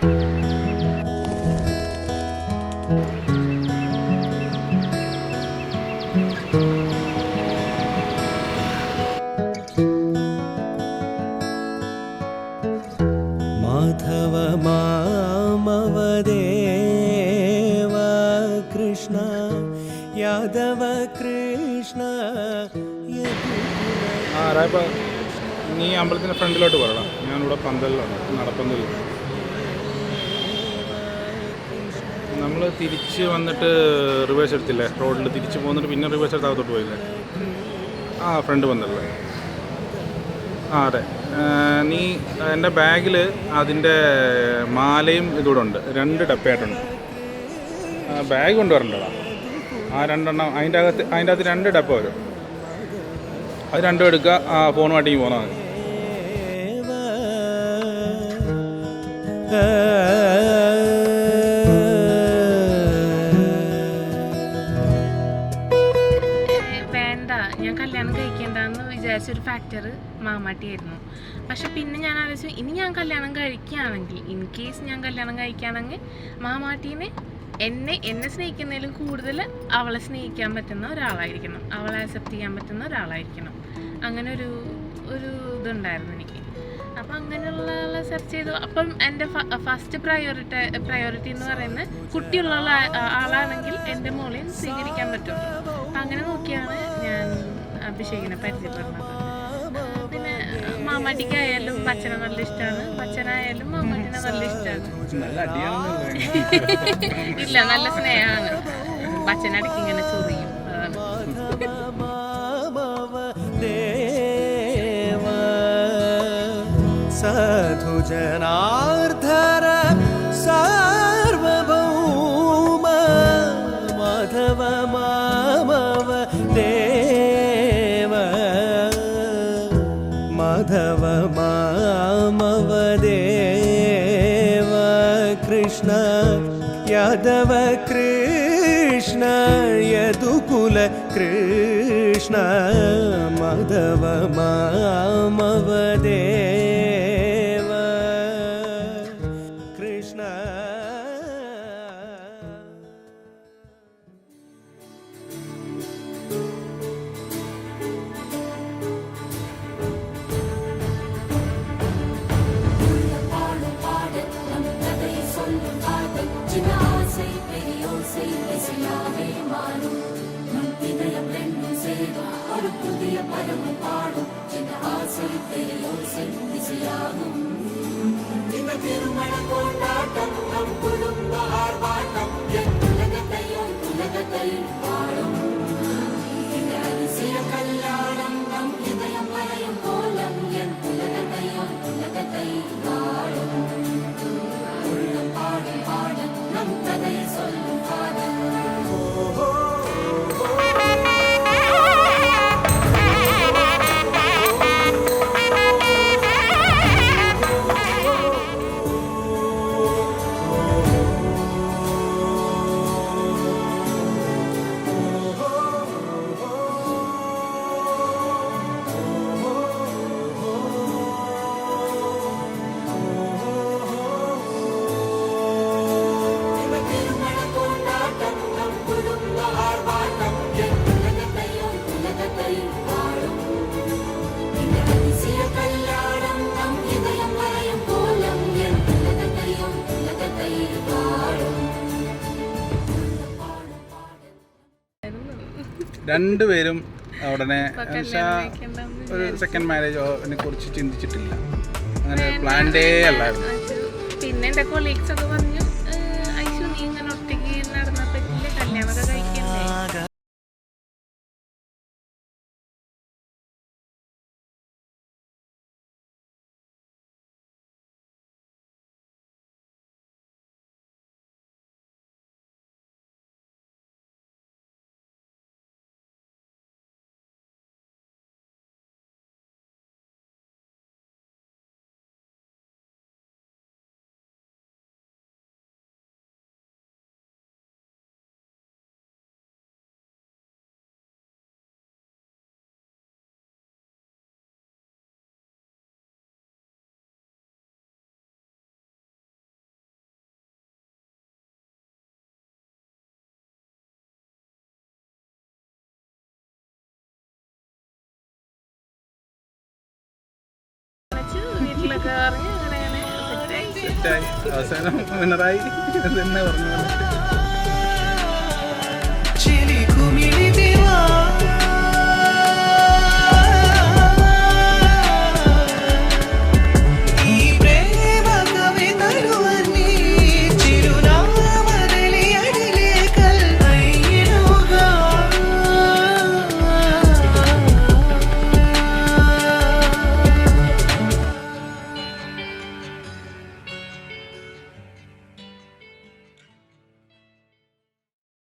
മാധവ മാമവദേവ കൃഷ്ണ യാദവ കൃഷ്ണ. നീ അമ്പലത്തിൻ്റെ ഫ്രണ്ടിലോട്ട് പോകണം. ഞാനിവിടെ പന്തലിലാണ്, നടപ്പന്തലിൽ. നമ്മൾ തിരിച്ച് വന്നിട്ട് റിവേഴ്സ് എടുത്തില്ലേ, റോഡിൽ തിരിച്ച് പോകുന്നിട്ട് പിന്നെ റിവേഴ്സ് എടുത്ത് അകത്തോട്ട് പോയില്ലേ? ഫ്രണ്ട് പന്തലിൽ. അതെ. നീ എൻ്റെ ബാഗിൽ അതിൻ്റെ മാലയും ഇതുകൂടെ ഉണ്ട്, 2 ഡപ്പയായിട്ടുണ്ട്. ബാഗ് കൊണ്ടുവരണ്ടടാ. ആ 2 എണ്ണം അതിൻ്റെ അകത്ത് 2 ഡപ്പ വരും. അത് 2 എടുക്കുക, ഫോണുമായിട്ട് പോന്നാൽ മതി. വേണ്ട, ഞാൻ കല്യാണം കഴിക്കേണ്ടെന്ന് വിചാരിച്ചൊരു ഫാക്ടർ മാമാട്ടിയായിരുന്നു. പക്ഷെ പിന്നെ ഞാൻ ആലോചിച്ചു, ഇനി ഞാൻ കല്യാണം കഴിക്കുകയാണെങ്കിൽ, ഇൻ കേസ് ഞാൻ കല്യാണം കഴിക്കുകയാണെങ്കിൽ മാമാട്ടീനെ എന്നെ സ്നേഹിക്കുന്നതിലും കൂടുതൽ അവളെ സ്നേഹിക്കാൻ പറ്റുന്ന ഒരാളായിരിക്കണം, അവളെ അക്സെപ്റ്റ് ചെയ്യാൻ പറ്റുന്ന ഒരാളായിരിക്കണം. അങ്ങനെ ഒരു ഇതുണ്ടായിരുന്നു എനിക്ക്. അപ്പം അങ്ങനെയുള്ള ആളെ സെർച്ച് ചെയ്തു. അപ്പം എൻ്റെ ഫസ്റ്റ് പ്രയോറിറ്റി എന്ന് പറയുന്നത് കുട്ടിയുള്ള ആളാണെങ്കിൽ എൻ്റെ മോളെയും സ്വീകരിക്കാൻ പറ്റുള്ളൂ. അപ്പം അങ്ങനെ നോക്കിയാണ് ഞാൻ അഭിഷേകിനെ പരിചയപ്പെടുന്നത്. പിന്നെ മാമാട്ടിക്കായാലും ബച്ചനെ നല്ല ഇഷ്ടമാണ്, ബച്ചനായാലും മാമാട്ടിനെ നല്ല ഇഷ്ടമാണ്. ഇല്ല, നല്ല സ്നേഹമാണ്. ബച്ചനടക്ക് ഇങ്ങനെ ചൊറിയും. സാധുജനാർദ്ധര സാർവഭൗമ മാധവ മാമവ ദേവ മാധവ മാമവ ദേവ കൃഷ്ണ യാദവ കൃഷ്ണ യദുകുല കൃഷ്ണ മാധവ മാമവ ദേവ കൃഷ്ണ. രണ്ടുപേരും ഉടനെ ഒരു സെക്കൻഡ് മാരേജോ കുറിച്ച് ചിന്തിച്ചിട്ടില്ല, അങ്ങനെ പ്ലാൻഡേ അല്ലായിരുന്നു. പിന്നെ എൻ്റെ കൊളീഗ്സ് ഒക്കെ പറഞ്ഞു, ഐശു നീ ഇങ്ങനെ ഒറ്റയ്ക്ക് നടന്നാൽ പറ്റില്ല, കല്യാണമൊക്കെ കഴിക്കണ്ടേ. എന്നൊക്കെ പറഞ്ഞ് അങ്ങനെ അങ്ങനെ സെറ്റായി. സെറ്റായി അവസാനം വിന്നറായി തന്നെ പറഞ്ഞു.